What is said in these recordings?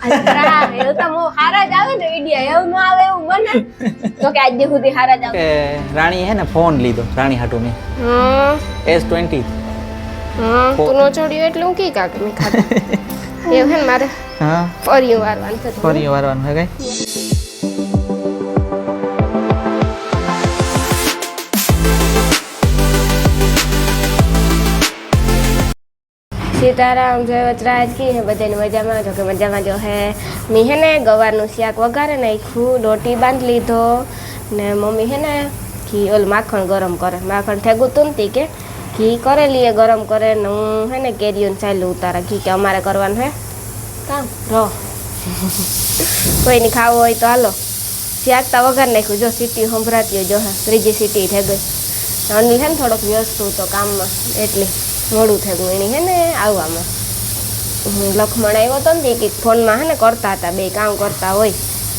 અચ્છા એવું તો મો હારા જ આવે ને વિડિયો એવું ન આવે એવું બને તો કે આજ સુધી હારા જ આવે કે રાણી હે ને ફોન લીધો રાણી હાટુ મેં S20 તું નો છોડ્યો એટલે હું કી કાક મેં ખાધા એવું હે ને મારે હા ફરી વારવાનું થતું ફરી વારવાનું હે કઈ સીતારામ જય વચરાજ કી હે બધાને મજામાં જો કે મજામાં જો હે મી હે ને ગવારનું શાક વઘારે નાખ્યું રોટી બાંધ લીધો ને મમ્મી હે ને ઘી ઓલ માખણ ગરમ કરે માખણ થેગું તુનતી કે ઘી કરેલી એ ગરમ કરે ને હું હે ને કેરીઓને ચાલ્યું ઉતારા ઘી કે અમારે કરવાનું હે કામ રહો કોઈની ખાવું હોય તો હાલો શાક તા વઘાર નાખ્યું જો સીટી સંભળાતી જો હે ત્રીજી સીટી થઈ ગઈ અનિલ હે ને થોડોક વ્યસ્ત હતો કામમાં એટલે મોડું થયું એની હે ને આવવામાં લખમણ આવ્યો હતો ને કે ફોનમાં હે ને કરતા હતા બે કામ કરતા હોય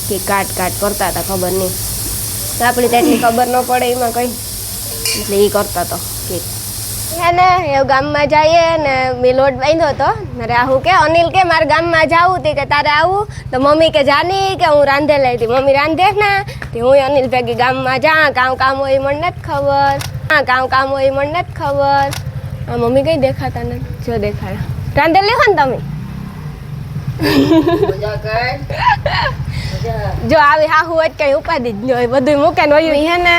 કે કાટ કરતા હતા ખબર નહીં આપણી તેટલી ખબર ન પડે એમાં કંઈ એટલે એ કરતા હતો કે હે ને એ ગામમાં જઈએ ને મેં લોટ બાંધ્યો હતો ને રાહુ કે અનિલ કે મારે ગામમાં જાવું તે કે તારે આવું તો મમ્મી કે જાની કે હું રાંધે લઈ હતી મમ્મી રાંધે ને તે હું અનિલ ભેગી ગામમાં જા કામ હોય મને નથી ખબર કામ હોય મને નથી ખબર આ મમ્મી કઈ દેખાતા ને જો દેખાયા રાંધેલ લેખો ને તમે જો આવી હાહુ જ કઈ ઉપાધિ જ ન હોય બધું મૂકે ને હોય હે ને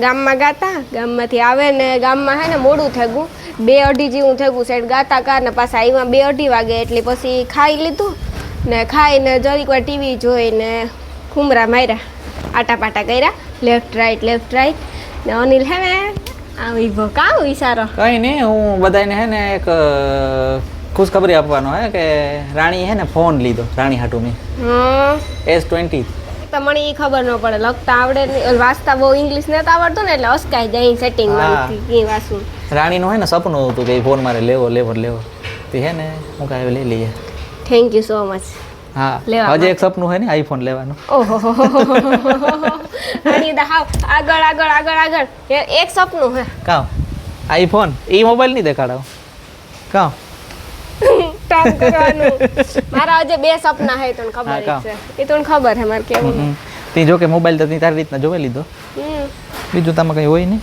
ગામમાં ગાતા ગામમાંથી આવે ને ગામમાં હે ને મોડું થયું 2-2:30 જેવું થયું સેટ ગાતા કાર ને પાછા આવ્યા 2-2:30 વાગે એટલે પછી ખાઈ લીધું ને ખાઈને જરીક વાર ટીવી જોઈને ખુમરા માર્યા આટાપાટા કર્યા લેફ્ટ રાઈટ ને અનિલ હે ને આવી ભો કામ વિચારો કઈ નહીં હું બધાને હે ને એક ખુશખબરી આપવાનો હે કે રાણી હે ને ફોન લીધો રાણી હાટુ મેં S20 તો મને એ ખબર ન પડે લખતા આવડે નહીં વાંચતા બહુ ઇંગ્લિશ નથી આવડતું ને એટલે અસકાઈ જાય સેટિંગમાં કે વાંચું રાણીનું હે ને સપનું હતું કે ફોન મારે લેવો તે હે ને હું કાંઈ લઈ લઈએ થેન્ક યુ સો મચ હા હજી એક સપનું હે ને આઈફોન લેવાનું ઓહો આગળ એક સપનું હે કાં આઈફોન એ મોબાઈલ નહીં દેખાડાવ કાં કામ કરવાનું મારા હજે 2 સપના હે તને ખબર છે એ તને ખબર હે મારે કેવું તી જો કે મોબાઈલ તો તી તારી રીતના જોઈ લીધો બીજું તામાં કંઈ હોય નહીં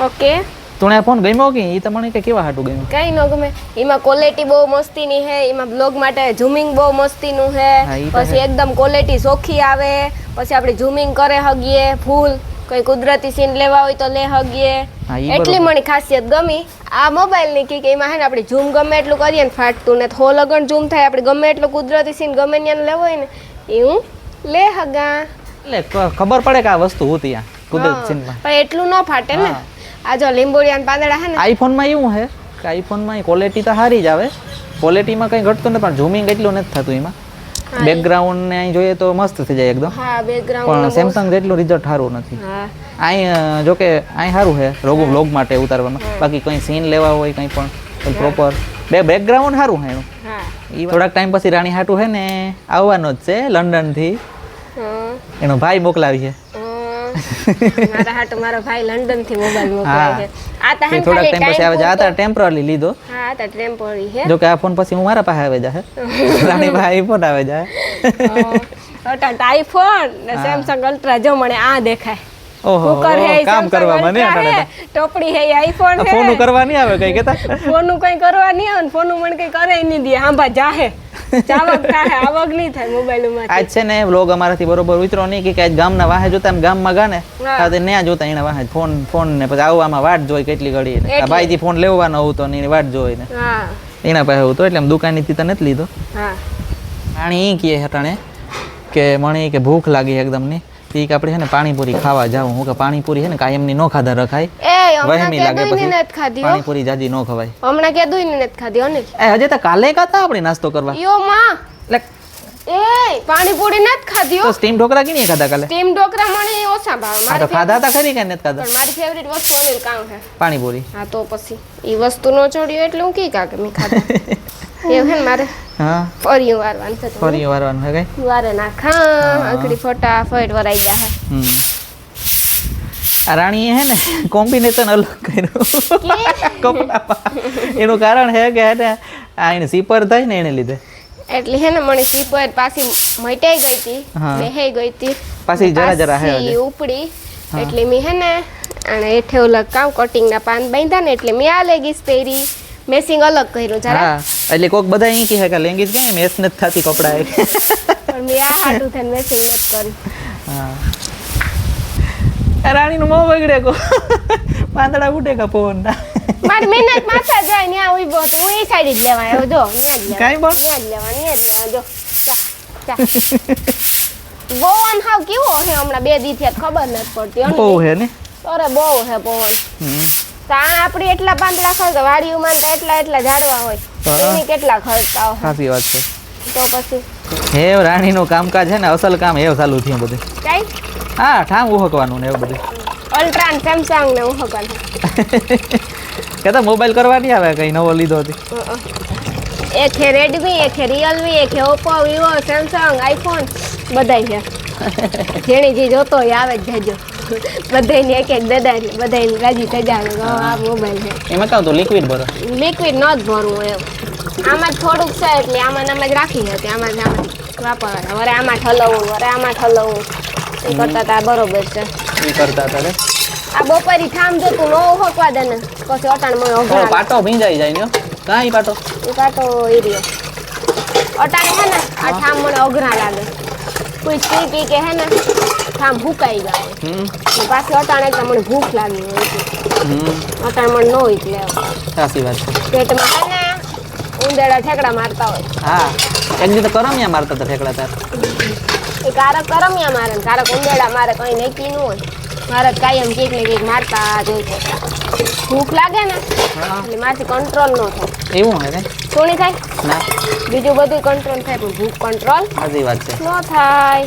ઓકે તું ફોન ગમ્યો કે એ તમને કે કેવા હાટું ગમ્યું કઈ ન ગમે એમાં ક્વોલિટી બહુ મસ્તીની હે એમાં બ્લોગ માટે ઝૂમિંગ બહુ મસ્તીનું હે પછી એકદમ ક્વોલિટી ચોખ્ખી આવે પછી આપણે ઝૂમિંગ કરે હગીએ ફૂલ કોઈ કુદરતી સીન લેવા હોય તો લે હગીએ એટલી મને ખાસિયત ગમી આ મોબાઈલની કે એમાં હે ને આપણે ઝૂમ ગમે એટલું કરીએ ને ફાટતું ને થો લગન ઝૂમ થાય આપણે ગમે એટલું કુદરતી સીન ગમે ત્યાં લેવો હોય ને એવું લે હગા એટલે ખબર પડે કે આ વસ્તુ હતી આ કુદરતી સીનમાં પણ એટલું ન ફાટે ને આ જો લીંબોડિયા પાંદડા હે ને આઈફોનમાં એવું હે કે આઈફોનમાં ક્વોલિટી તો સારી જ આવે ક્વોલિટીમાં કંઈ ઘટતું નથી પણ ઝૂમિંગ એટલું નથી થતું એમાં બેકગ્રાઉન્ડ ને અહીં જોઈએ તો મસ્ત થઈ જાય એકદમ હા બેકગ્રાઉન્ડ પણ સેમસંગ જેટલું રિઝલ્ટ સારું નથી અહીં જો કે અહીં સારું છે વ્લોગ માટે ઉતારવામાં બાકી કંઈ સીન લેવા હોય કંઈ પણ પ્રોપર બેકગ્રાઉન્ડ સારું છે એનું થોડાક ટાઈમ પછી રાણી હાટુ છે ને આવવાનો જ છે લંડનથી એનો ભાઈ મોકલાવી છે મારા હાટુ મારો ભાઈ લંડન થી મોબાઈલ મોકલાય છે આ તા હે થોડાક ટાઈમ પછી આવે આ તા ટેમ્પરરી લીધો હા તા ટેમ્પરરી છે જો કે આ ફોન પછી હું મારા પાસે આવે જાહે રાણી પાસે આઈફોન આવે જાહે આઈફોન ને સેમસંગ અલ્ટ્રા જો મને આ દેખાય ઓહો કામ કરવા મને ટોપડી હે આઈફોન હે ફોન કરવા નહીં આવે કઈ કેતા ફોન કઈ કરવા નહીં આવે ફોન મને કઈ કરે નહીં દે આંબા જાહે ચાવક થાય આવક નહીં થાય મોબાઈલમાં આજ છે ને વ્લોગ અમારાથી બરોબર ઉતરો નહીં કે આજ ગામના વાહે જોતા એમ ગામમાં ગાને તો ન્યા જોતા એના વાહે ફોન ને પછી આવવામાં વાટ જોઈ કેટલી ઘડી ને આ ભાઈથી ફોન લેવાનો હતો ને એની વાટ જોઈ ને એના પાસે હતો એટલે આમ દુકાનથી તને જ લીધો રાણી એ કહે હટાણે કે મને કે ભૂખ લાગી એકદમ ની ઠીક આપણે છે ને પાણીપુરી ખાવા જાવ હું કે પાણીપુરી છે ને કાયમની નો ખાધા રખાય વહેમી લાગે પછી પાણીપુરી જાજી નો ખવાય હમણાં કીધું ને નથી ખાધી અનિલ હજે તો કાલે ખાતા આપણે નાસ્તો કરવા યો માં એ પાણીપુરી નથી ખાધી તો સ્ટીમ ઢોકળા કે નહીં ખાધા કાલે સ્ટીમ ઢોકળા મને ઓછા ભાવ મારે તો ખાધા હતા ખરી કે નથી ખાધા પણ મારી ફેવરિટ વસ્તુ અનિલ કામ છે પાણીપુરી હા તો પછી ઈ વસ્તુ નો છોડ્યો એટલે હું કી કાકે મેં ખાધા એવું હે મારે હા ફરી વારવાનું છે ફરી વારવાનું હે કઈ વારે નાખા આકડી ફટાફટ વરાઈ જાહે આ રાણીએ હે ને કોમ્બિનેશન અલગ કર્યું કપડામાં એનું કારણ છે કે એને સીપર થાય ને એને લીધે એટલે હે ને મને સ્લીપર પાછી મટાઈ ગઈ હતી, હા. બેહાઈ ગઈ હતી, પાછી જરા હે પાછી હજી. ઉપડી એટલે મેં હે ને અને હેઠે ઓલા કામ કટિંગના પાન બાંધ્યા ને એટલે મેં આ લેગીસ પહેરી, મેસિંગ અલગ કર્યું જરા, હા એટલે કોક બધા અહીં કહે કે લેંગીસ કઈ મેચ નથી થતી કપડા એ. પણ મેં આ હાટું થઈને મેસિંગ નથી કર્યું. હા રાણીનું મોં બગડે કો પાંદડા ઉડે કા પવનના. મારી મહેનત માથા જાય ને આ ઉભો હતો હું એ સાઈડ જ લેવા આવ્યો જો ન્યા જ કાંઈ લેવા બોલ? ન્યા જ લેવા જો ચા પવન હાવ કેવો હે હમણાં 2 દી થયા ખબર નથી પડતી બહુ હે ને. અરે બહુ હે પવન. તાણ આપડી એટલા પાંદડા ખર્ચ વાડીઓમાં તો એટલા ઝાડવા હોય હા. એની કેટલા ખર્ચતા હોય સાચી વાત છે. તો પછી હે રાણીનું કામકાજ છે ને અસલ કામ હેવ ચાલુ થયું બધું. કઈ હા ઠામ ઉહકવાનું ને એવું બધું. અલ્ટ્રા ને સેમસંગ ને હું હકન કે તો મોબાઈલ કરવા નહીં આવે કઈ નવો લીધો હતી. એક છે રેડમી, એક છે રિયલમી, એક છે ઓપ્પો, વિવો, સેમસંગ, આઈફોન બધાય છે. જેણી જે જોતો હોય આવે જ જાજો. બધાયને એક દદારી બધાયને રાજી સજાવે કે આ મોબાઈલ છે. એમાં કાં તો લિક્વિડ ભરો. લિક્વિડ ન જ ભરવું એમ. આમાં જ થોડુંક છે એટલે આમાં જ રાખી હતી આમાં જ વાપરવાના. વરે આમાં ઠલવવું, વરે આમાં ઠલવવું એ કરતા તા બરોબર છે. એ કરતા હતા રે. આ બપોરી ઠામ જોતું ન હોકવા દે ને પછી અટાણ મને થોડો અઘરા પાટો ભીંજાઈ જાય ને કાંઈ પાટો. એ કાંટો એ રહ્યો અટાણે હે ને આ ઠામ મને અઘરા લાગે કોઈ સ્ટીકી કે હે ને ઠામ ભૂકાઈ જાય ને પાછી અટાણે તો મને ભૂખ લાગી હોય છે અટાણે મને ન હોય એટલે સાચી વાત છે. પેટમાં હે ને ઉંદેડા ઠેકડા મારતા હોય હા એક દી તો કરમિયા મારતા હતા ઠેકડા તાર. એ કારક કરમિયા મારે ને કારક ઉંદેડા મારે કઈ નક્કી ન હોય મારે તો કાયમ કંઈક ને કંઈક મારતા જ હોય છે. ભૂખ લાગે ને એટલે મારથી કંટ્રોલ ન થાય. એવું હે ને. સોની થાય ના બીજું બધું કંટ્રોલ થાય પણ ભૂખ કંટ્રોલ સાચી વાત છે. ન થાય.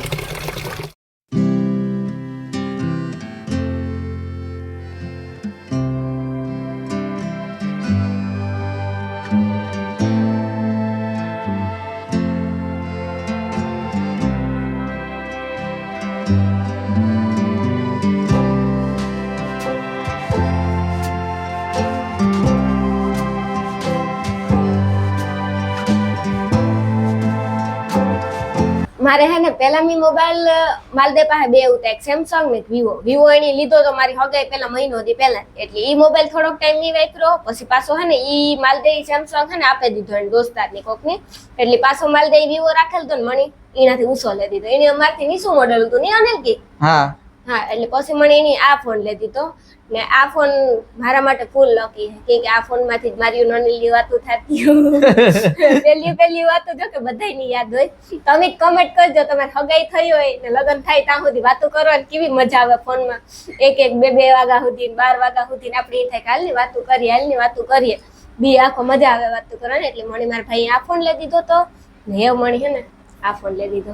મારે હે ને પેલા મી મોબાઈલ માલદે પાસે બે હતા એક સેમસંગ ને એક વિવો એની લીધો તો મારી હગાઈ પેલા મહિનો દી પહેલા એટલે ઈ મોબાઈલ થોડોક ટાઈમ ની વાપર્યો પછી પાછો હે ને ઈ માલદે સેમસંગ હે ને આપી દીધો એને દોસ્તાર ની કોક ની એટલે પાછો માલદે વિવો રાખેલ તો ને મણી એનાથી ઊંચો લઈ દીધો એને અમારથી નીચું મોડેલ હતું નહીં અનિલ કે હા હા એટલે પછી મને એની આ ફોન લઈ દીધો ને આ ફોન મારા માટે ફૂલ લકી છે કે આ ફોન માંથી જ મારી નોનલી વાતો થતી પહેલી વાતો જો કે બધાયની યાદ હોય તમે કમેન્ટ કરજો તમારે હગાઈ થઈ હોય ને લગ્ન થાય ત્યાં સુધી વાતો કરવાની કેવી મજા આવે ફોનમાં એક બે વાગ્યા સુધી 12 વાગ્યા સુધી આપણે એ થાય કે હાલની વાતો કરીએ બી આખો મજા આવે વાતો કરવાની એટલે મણી મારા ભાઈ આ ફોન લઈ દીધો તો ને એ મણી હે ને આ ફોન લઈ દીધો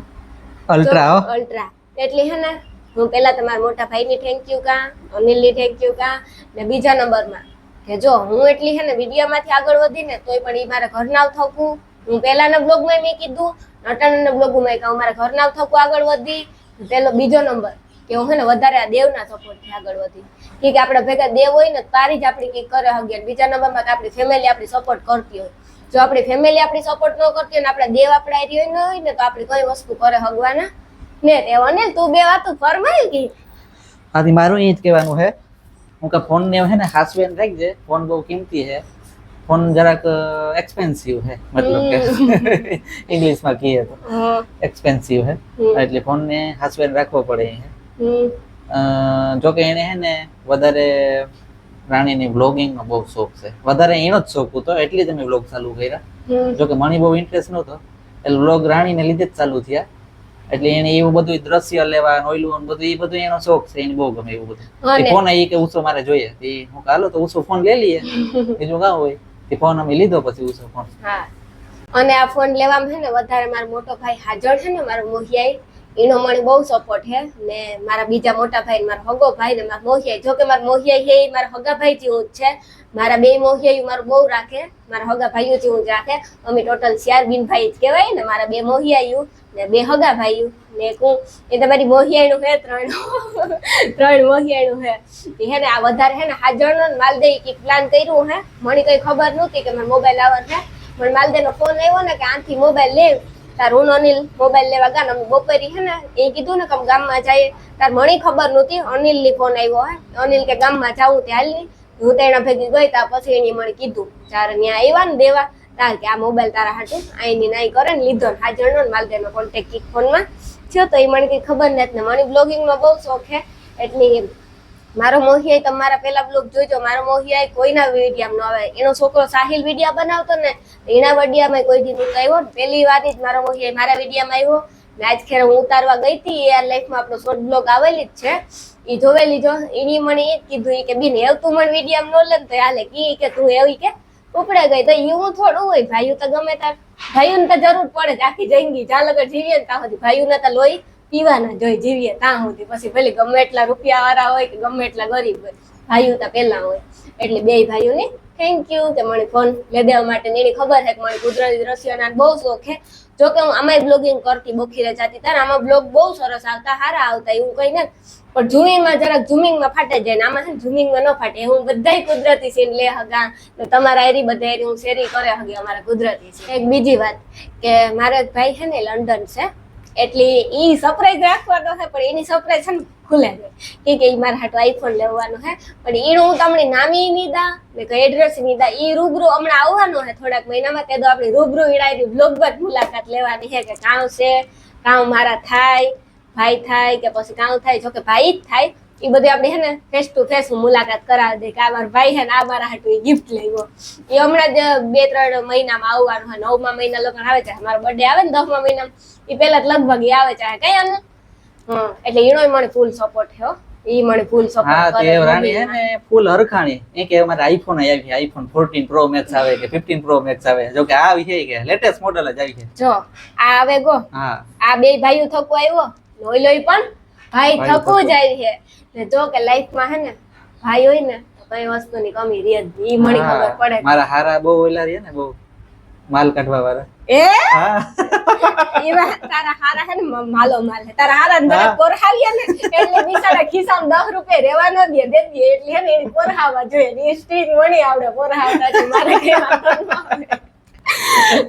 અલ્ટ્રા એટલે હે ને હું પેલા તમારા મોટા ભાઈની થેન્ક યુ કા અનિલની થેન્ક યુ કા ને બીજા નંબરમાં કે જો હું એટલી હે ને વિડીયોમાંથી આગળ વધી ને તોય પણ એ મારા ઘરના થકું હું પહેલાના બ્લોગમાં મેં કીધું અટાણાના બ્લોગમાં કે મારા ઘરના થકું આગળ વધી પેલો બીજો નંબર કે હું હે ને વધારે આ દેવના સપોર્ટથી આગળ વધી કે આપણે ભેગા દેવ હોય ને તારી જ આપણી કંઈક કરે હગે બીજા નંબરમાં કે આપણી ફેમિલી આપણી સપોર્ટ કરતી હોય જો આપણી ફેમિલી આપણી સપોર્ટ ન કરતી હોય ને આપણા દેવ આપણા એરિયો હોય ને તો આપણે કઈ વસ્તુ કરે હગવાના ને તેવાને તું બે વાતો ફરમાઈ કે આથી મારું એ જ કહેવાનું છે હું કે ફોન ને હે ને હાસવેન રાખજે ફોન બહુ કિંમતી છે ફોન જરાક એક્સપેન્સિવ છે મતલબ કે ઇંગ્લિશમાં કહીએ તો એક્સપેન્સિવ છે એટલે ફોન ને હાસવેન રાખવો પડે જો કે એને હે ને વધારે રાણીની બ્લોગિંગનો બહુ શોખ છે વધારે એનો જ શોખ હતો એટલે જ અમે બ્લોગ ચાલુ કર્યા જો કે મને બહુ ઇન્ટરેસ્ટ નહોતો એટલે બ્લોગ રાણીને લીધે જ ચાલુ થયા એટલે એને એવું બધું દ્રશ્ય લેવા ઓઈલું બધું એ બધું એનો શોખ છે એને બહુ ગમે એવું બધું ફોન એ કે ઉસો મારે જોઈએ હું હાલો તો ઉસો ફોન લઈ લઈએ બીજું કાં હોય તે ફોન અમે લીધો પછી ઉસો ફોન હા અને આ ફોન લેવામાં છે ને વધારે મારો મોટો ભાઈ હાજર છે ને મારો મોહિયાઈ એનો મને બહુ સપોર્ટ છે ને મારા બીજા મોટા ભાઈ મારો હગો ભાઈ ને મારો મોહિયાઈ જો કે મારો મોહિયાઈ છે એ મારા હગા ભાઈ જેવું જ છે મારા બે મોહિયાઈ મારું બહુ રાખે મારા હગા ભાઈઓ જેવું જ રાખે અમે ટોટલ 4 બિન ભાઈ જ કહેવાય ને મારા બે મોહિયાઈ ને બે હગા ભાઈઓ ને હું એ તમારી મોહિયાઈનું હે ત્રણ મોહિયાઈનું હે ને આ વધારે હે ને હાજર નો માલદે કે પ્લાન કર્યું હે મને કઈ ખબર નહોતી કે મારો મોબાઈલ આવવાનો છે પણ માલદેનો ફોન આવ્યો ને કે આથી મોબાઈલ લેવ તાર હું અનિલ મોબાઈલ લેવા ગયા અમે બપોરી હે ને એ કીધું ને કે અમે ગામમાં જઈએ તાર મણી ખબર નહોતી અનિલ ની ફોન આવ્યો હે અનિલ કે ગામમાં જાવું ત્યાં હાલ હું તો એના ભેગી ગઈ તા પછી એની મને કીધું ચાર ત્યાં આવ્યા ને દેવા તાર કે આ મોબાઈલ તારા હાટું આઈની નાઈ કરે ને લીધો ને હાજર નો માલદેનો કોન્ટેક્ટ કી ફોનમાં થયો તો એ મને કઈ ખબર નથી ને મને બ્લોગિંગ નો બહુ શોખ હે એટલે મારો મોહિયાઈ તમારા પેલા બ્લોગ જોઈજો મારો મોહિયાઈ કોઈના વિડીયામાં ન આવે એનો છોકરો સાહિલ વિડીયા બનાવતો ને એના વિડીયામાં કોઈ દી નતો આવ્યો પહેલી વાર જ મારો મોહિયાઈ મારા વિડીયામાં આવ્યો ને આજ ખેર હું ઉતારવા ગઈ હતી એ લાઈફમાં આપણો શોર્ટ બ્લોગ આવેલી જ છે ઈ જોવેલી જો એની મને એ જ કીધું કે બીન એવું તું મને વિડીયામાં ન લે તો હાલે કી કે તું એવી કે ઉપડે ગઈ તો એવું થોડું હોય ભાઈઓ તો ગમે તાર ભાઈઓને તો જરૂર પડે આખી જિંદગી જ્યાં લગર જીવીએ ને ત્યાં સુધી ભાઈઓને તો લોહી પીવાના જોઈ જીવીએ ત્યાં સુધી પછી ભલે ગમે એટલા રૂપિયા વાળા હોય કે ગમે એટલા ગરીબ હોય ભાઈઓ તો પેલા હોય એટલે બે ભાઈઓને થેન્ક યુ કે મને ફોન લઈ દેવા માટે એની ખબર છે કે મને કુદરતી દ્રશ્યોના બહુ શોખ છે જો કે હું આમાં બ્લોગિંગ કરતી બોખીરે જતી ત્યારે આમાં બ્લોગ બહુ સરસ આવતા સારા આવતા એવું કઈ ને પણ ઝૂમિંગમાં જરાક ઝૂમિંગમાં ફાટે જાય ને આમાં છે ઝૂમિંગમાં ન ફાટે હું બધાય કુદરતી સીન લે હગા ને તમારા એરી બધા એરી હું શેરી કરે હગી અમારા કુદરતી સીન એક બીજી વાત કે મારો એક ભાઈ છે ને લંડન છે એટલે ઈ સરપ્રાઈઝ રાખવાનો છે પણ એની સરપ્રાઈઝ છે ને ખુલે છે કે ઈ મારા હાટુ આઈફોન લેવાનો છે પણ એનું હું તમને નામી ની દા ને કઈ એડ્રેસ ની દા ઈ રૂબરૂ હમણાં આવવાનું છે થોડાક મહિનામાં તે તો આપણી રૂબરૂ ઈડાયરી બ્લોગ પર મુલાકાત લેવાની છે કે કામ છે કામ મારા થાય ભાઈ થાય કે પછી કામ થાય જો કે ભાઈ જ થાય એ બધી આપણે છે ને ફેસ ટુ ફેસ મુલાકાત કરાવી દે કે આ મારા ભાઈ છે ને આ મારા હાટુ ગિફ્ટ લેવો એ હમણાં જ 2-3 મહિનામાં આવવાનું છે 9મા મહિના લોકો આવે છે મારો બર્થડે આવે ને 10મા મહિનામાં એ પેલા જ લગભગ ઈ આવે છે કઈ અને એટલે એનો મને ફૂલ સપોર્ટ થયો ઈ મને ફૂલ સપોર્ટ હા તે રાણી હે ને ફૂલ હરખાણી એ કે અમારે આઈફોન આવી આઈફોન 14 પ્રો મેક્સ આવે કે 15 પ્રો મેક્સ આવે જો કે આ વિશે કે લેટેસ્ટ મોડેલ જ આવી છે જો આ આવે ગો હા આ બે ભાઈઓ થકો આવ્યો લોઈ પણ ભાઈ થકું જાય છે ને જો કે લાઈફમાં હે ને ભાઈ હોય ને તો કઈ વસ્તુની કમી રહે જ ઈ મને ખબર પડે મારા હારા બહુ ઓલા રહે ને બહુ માલ કાઢવા વાળા એવા તારા હારા હે ને માલો માલ હે તારા હારા ને તરત કોરહાવીએ ને એટલે બિચારા ખિસ્સામાં 10 રૂપિયા રહેવા ન દે દે એટલે હે ને એને કોરહાવા જોઈએ ની સ્ટીક મણી આવડે કોરહાવતા છે મારે કઈ વાંધો ન આવે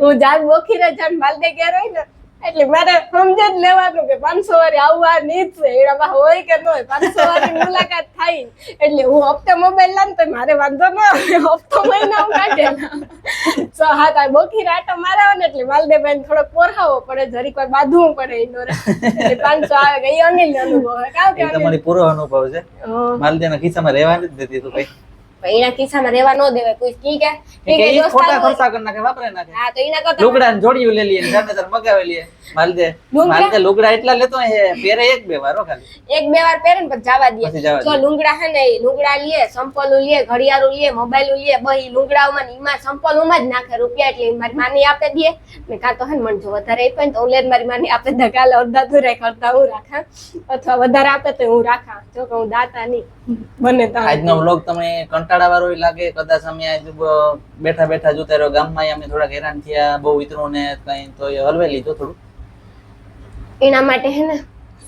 હું જાગ બોખીરે જાન માલ દે ગયા હોય ને એટલે મારે સમજ જ લેવાનું કે 500 વારી આવવાની જ છે એમાં હોય કે ન હોય 500 વારી મુલાકાત થાય એટલે હું હપ્તે મોબાઈલ લાન તો મારે વાંધો ન આવે હપ્તો મહિના હું કાઢે સો હા તાર બોખી રાટો મારાવ ને એટલે માલદેભાઈ થોડો પોરહાવો પડે જરીક વાર બાંધવું પડે ઇન્ડોર એટલે 500 આવે કે ઈ અનિલ નો અનુભવ હે કાવ કે તમારી પૂરો અનુભવ છે માલદેના ખિસ્સામાં રહેવાની જ નથી તું કઈ એના ખિસ્સામાં રહેવા ન દેવાય કોઈ કી કે ખોટા ખર્ચા કરી નાખે વાપરે નાખે હા તો એના કરતા લુગડા ને જોડિયું લઈ લઈએ જાનેતર મગાવી લઈએ માલદે લુગડા એટલા લેતો હે પહેરે 1-2 વાર ખાલી 1-2 વાર પહેરે ને પછી જવા દે જો લુગડા હે ને લુગડા લીએ સંપલો લીએ ઘડિયાળો લીએ મોબાઈલ લીએ બહી લુગડાઓમાં ઈમાં સંપલોમાં જ નાખે રૂપિયા એટલે મારી માની આપે દે ને કાં તો હે મન જો વધારે આપ્યો ને તો ઓલે મારી માની આપે દે કાલે અડધા તું કરતા હું રાખા અથવા વધારે આપે તો હું રાખા જો કે હું દાતા નહીં બને તો આજનો વ્લોગ તમે કંટાળા વાળો લાગે કદાચ અમે બેઠા બેઠા જોતા રહ્યો ગામમાં અમે થોડા હેરાન થયા બહુ મિત્રો ને કઈ તો એ હલવે લીધો થોડું એના માટે હે ને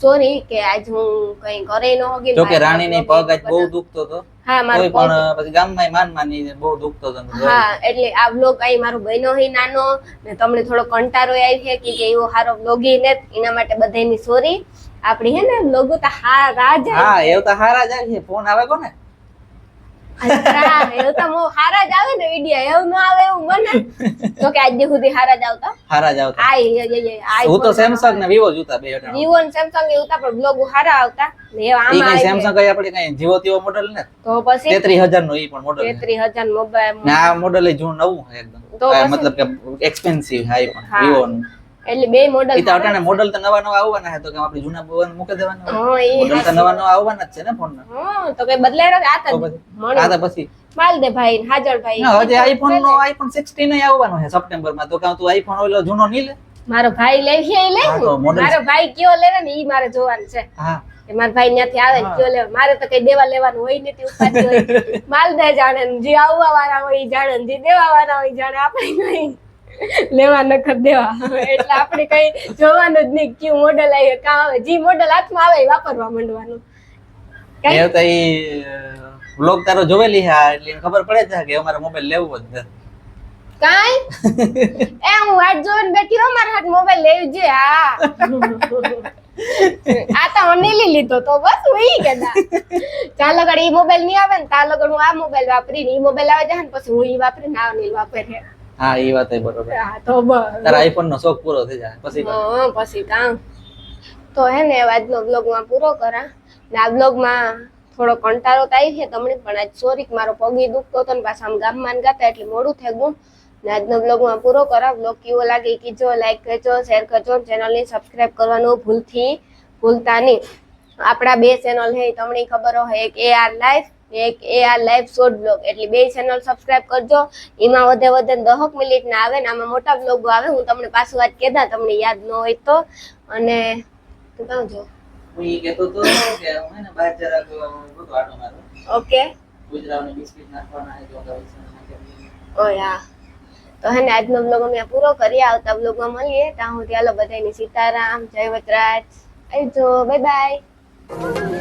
સોરી કે આજ હું કઈ કરે ન હોગી જો કે રાણી ની પગ આજ બહુ દુખતો હતો હા મારો પણ પછી ગામમાં માન માની બહુ દુખતો હતો હા એટલે આ વ્લોગ આઈ મારો બહેનો હી નાનો ને તમને થોડો કંટાળો આવી છે કે એવો હારો વ્લોગી ને એના માટે બધાની સોરી આપડી હે ને વ્લોગ તો હારા જ હા એવું તો હારા જ આવે છે ફોન આવે કોને અચ્છા એવું તો મો હારા જ આવે ને વિડિયો એવું ન આવે એવું મને તો કે આજ સુધી હારા જ આવતા આઈ હું તો સેમસંગ ને વિવો જોતા બે હતા વિવો ને સેમસંગ એ ઉતા પણ બ્લોગ હારા આવતા ને આમાં કઈ સેમસંગ કઈ આપણે કઈ જીવો તેવો મોડેલ ને તો પછી 33000 નો ઈ પણ મોડેલ 33000 મોબાઈલ ના આ મોડેલ એ જૂનું નવું છે એકદમ મતલબ કે એક્સપેન્સિવ હાઈ પણ વિવો નું એટલે બે મોડેલ ઈ તો અટાણે મોડેલ તો નવા નવા આવવાના છે તો કે આપણે જૂના બોવન મૂકી દેવાના મોડેલ તો નવા નવા આવવાના જ છે ને ફોન ના તો કઈ બદલાય રહ્યો આ તો પછી માલ દે ભાઈ હાજર ભાઈ હજે આઈફોન નો આઈફોન 16 આવવાનો છે સપ્ટેમ્બર માં તો કે તું આઈફોન ઓલો જૂનો ની લે મારો ભાઈ લે છે ઈ લે મારો ભાઈ કયો લેવે ને ઈ મારે જોવાનું છે હા કે મારા ભાઈ ત્યાંથી આવે ને કયો લેવા મારે તો કઈ દેવા લેવાનું હોય નથી ઉપાડી હોય માલ દે જાણે જે આવવા વાળા હોય ઈ જાણે જે દેવા વાળા હોય જાણે આપણે નહીં લેવા નખર દેવા એટલે આપણે કઈ જોવાનું જ નહીં કયું મોડેલ આવે કાં આવે જે મોડેલ હાથમાં આવે એ વાપરવા માંડવાનું એ તો ઈ વ્લોગ તારો જોવેલી હા એટલે ખબર પડે છે કે અમારે મોબાઈલ લેવો જ છે કાઈ એ હું વાટ જોઈને બેઠી હો મારા હાથ મોબાઈલ લેવજે હા આ તો અનિલી લીધો તો બસ હુઈ કેદા ચાલો ઘડી ઈ મોબાઈલ ની આવે ને તાલો ઘડી હું આ મોબાઈલ વાપરી ને ઈ મોબાઈલ આવે જાય ને પછી હું ઈ વાપરી ને અનિલ વાપરે હા એ વાત એ બરોબર હા તો બસ તારા આઈફોન નો શોખ પૂરો થઈ જાય પછી હા પછી કામ તો હે ને આજનો બ્લોગમાં પૂરો કરા ને આ બ્લોગમાં થોડો કંટાળો તો આવી છે તમને પણ આજ સોરી મારો પગી દુખતો હતો ને પાછા આમ ગામમાં ગાતા એટલે મોડું થઈ ગયું ને આજનો બ્લોગમાં પૂરો કરા બ્લોગ કેવો લાગે કીજો લાઈક કરજો શેર કરજો ચેનલને સબસ્ક્રાઇબ કરવાનું ભૂલતા નહીં આપણા બે ચેનલ છે તમને ખબર હોય એક AR લાઈફ એક AR લાઈફ શોર્ટ બ્લોગ એટલે બે ચેનલ સબસ્ક્રાઇબ કરજો એમાં વધે 10 મિનિટના આવે ને આમાં મોટા બ્લોગો આવે હું તમને પાછું વાત કહેતા તમને યાદ ન હોય તો અને તું કાં જો હું ઈ કહેતો તો કે હું હે ને બહાર જરાક બધું આટો મારો ઓકે ગુજરાતની બિસ્કિટ નાખવાના છે તો ઓ યા તો હે ને આજનો બ્લોગ અમે પૂરો કરીએ આવતા બ્લોગમાં મળીએ ત્યાં સુધી હાલો બધાની સીતારામ જય વતરાજ આવજો બાય બાય